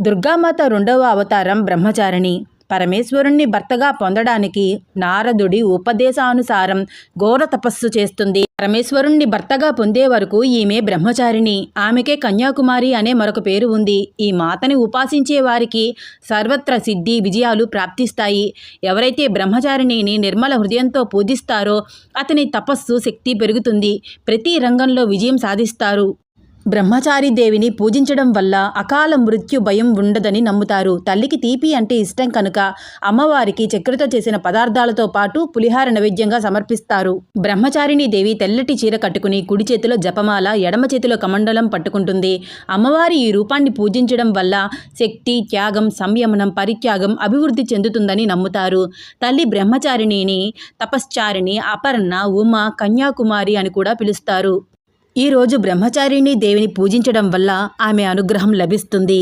దుర్గామాత రెండవ అవతారం బ్రహ్మచారిణి. పరమేశ్వరుణ్ణి భర్తగా పొందడానికి నారదుడి ఉపదేశానుసారం ఘోర తపస్సు చేస్తుంది. పరమేశ్వరుణ్ణి భర్తగా పొందే వరకు ఈమె బ్రహ్మచారిణి. ఆమెకే కన్యాకుమారి అనే మరొక పేరు ఉంది. ఈ మాతని ఉపాసించే వారికి సర్వత్ర సిద్ధి విజయాలు ప్రాప్తిస్తాయి. ఎవరైతే బ్రహ్మచారిణిని నిర్మల హృదయంతో పూజిస్తారో అతని తపస్సు శక్తి పెరుగుతుంది. ప్రతి రంగంలో విజయం సాధిస్తారు. బ్రహ్మచారి దేవిని పూజించడం వల్ల అకాల మృత్యు భయం ఉండదని నమ్ముతారు. తల్లికి తీపి అంటే ఇష్టం కనుక అమ్మవారికి చక్కెరతో చేసిన పదార్థాలతో పాటు పులిహార నైవేద్యంగా సమర్పిస్తారు. బ్రహ్మచారిణి దేవి తెల్లటి చీర కట్టుకుని కుడి చేతిలో జపమాల, ఎడమ చేతిలో కమండలం పట్టుకుంటుంది. అమ్మవారి ఈ రూపాన్ని పూజించడం వల్ల శక్తి, త్యాగం, సంయమనం, పరిత్యాగం అభివృద్ధి చెందుతుందని నమ్ముతారు. తల్లి బ్రహ్మచారిణిని తపశ్చారిణి, అపర్ణ, ఉమ, కన్యాకుమారి అని కూడా పిలుస్తారు. ఈరోజు బ్రహ్మచారిణి దేవిని పూజించడం వల్ల ఆమె అనుగ్రహం లభిస్తుంది.